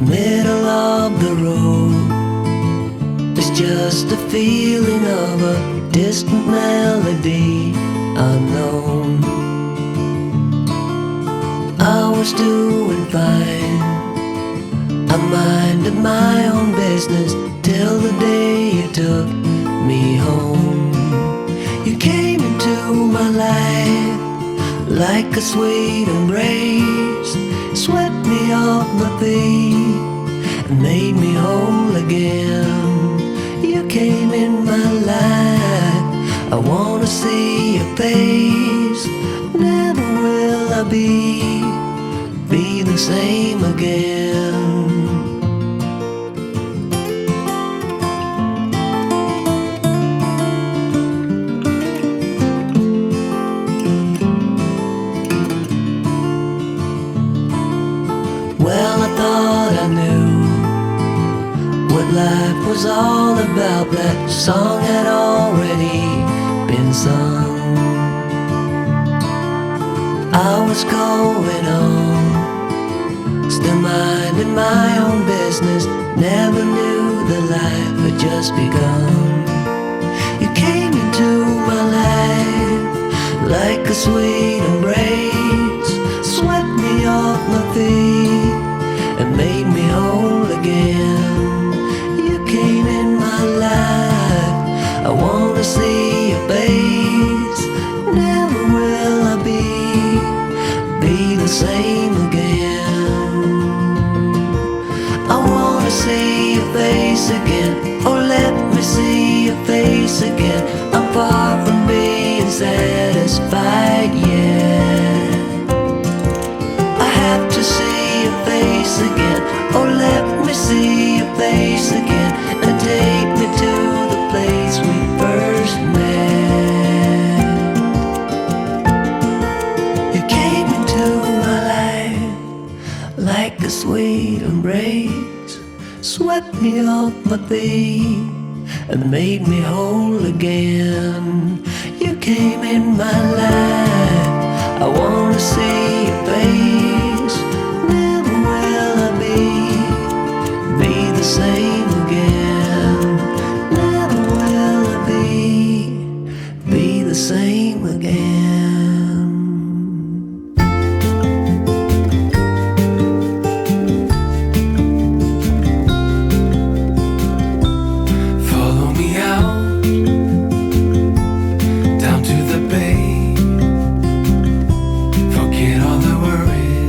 middle of the road. It's just a feeling of a distant melody unknown. I was doing fine, I minded my own business till the day you took me home. You came into my life like a sweet embrace, swept me off my feet and made me whole again. You came in my life, I wanna see your face. Never will I be the same again. Well, I thought I knew what life was all about. That song had already been sung. I was going on, still minding my own business. Never knew that life had just begun. You came into my life like a sweet embrace, swept me off my feet and made me whole again. You came in my life, I wanna see your face. Never will I be the same again. I wanna see your face again, oh let me see your face again. I'm far from being satisfied yet. I have to see your face again, oh let me see your face again, and take me to the place we first met. You came into my life like a sweet embrace, swept me off my feet and made me whole again. You came in my life, I wanna see your face. Never will I be the same again. Never will I be the same again. Follow me out down to the bay. Forget all the worries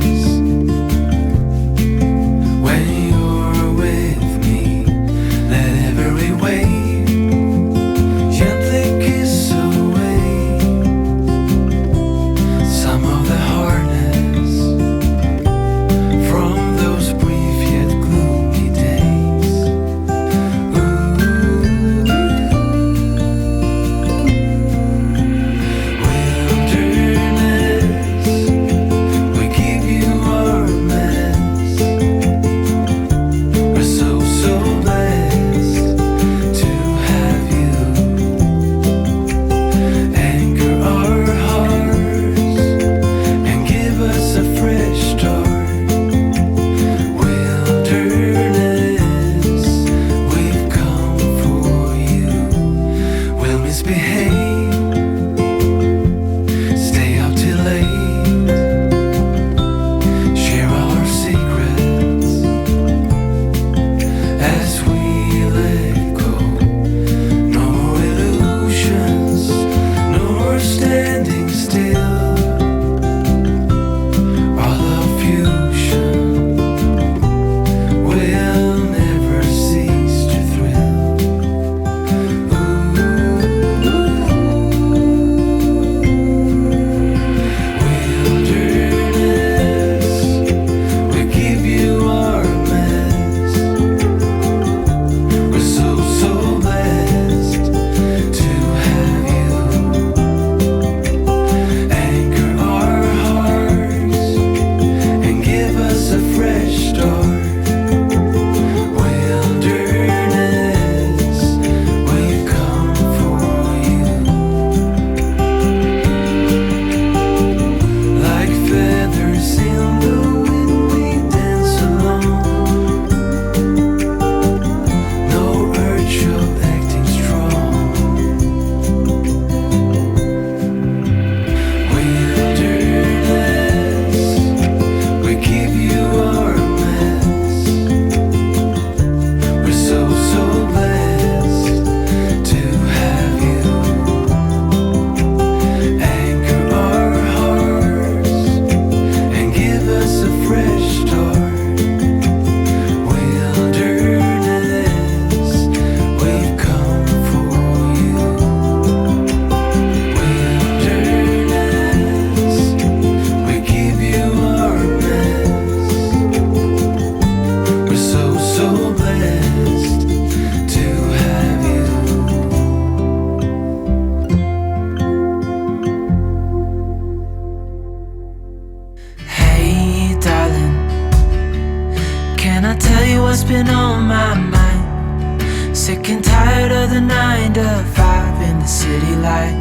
tell you what's been on my mind. Sick and tired of the 9 to 5 in the city life.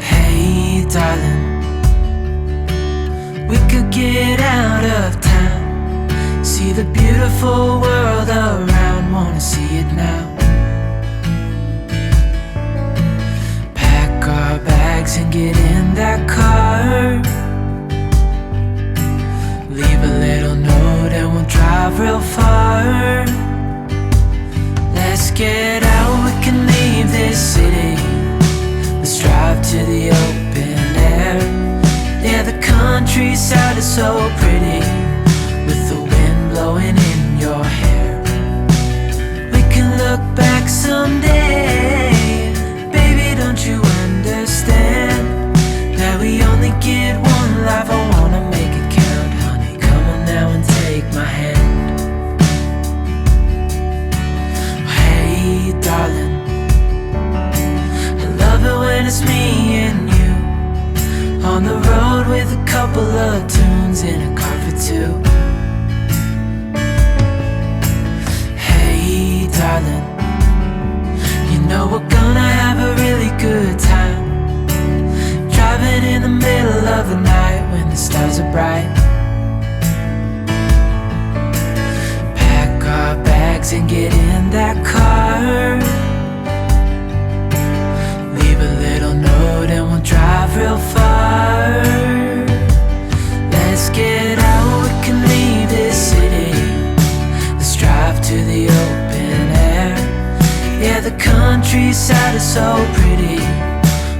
Hey darling, we could get out of town, see the beautiful world around, wanna see it now. Pack our bags and get in that car, leave a little note and we'll drive real far. Let's get out, we can leave this city. Let's drive to the open air. Yeah, the countryside is so pretty, with the wind blowing in your hair. We can look back someday. Baby, don't you understand that we only get one life? I wanna make it count, honey. Come on now and take my hand. Hey darling, I love it when it's me and you, on the road with a couple of tunes in a car for two. Hey darling, you know we're gonna have a really good time, driving in the middle of the night when the stars are bright. Pack our bags and get in that car, leave a little note and we'll drive real far. Let's get out, we can leave this city. Let's drive to the open air. Yeah, the countryside is so pretty,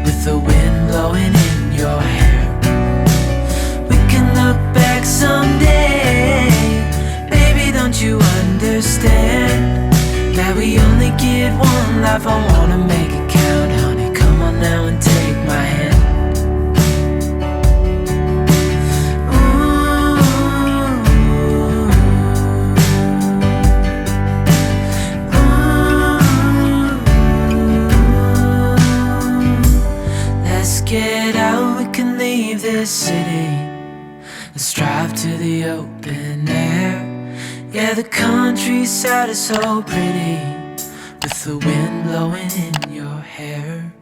with the wind blowing in your hair. We can look back someday. Baby, don't you understand that we only get one life? I wanna make it count, honey. Come on now and take my hand. Get out, we can leave this city. Let's drive to the open air. Yeah, the countryside is so pretty, with the wind blowing in your hair.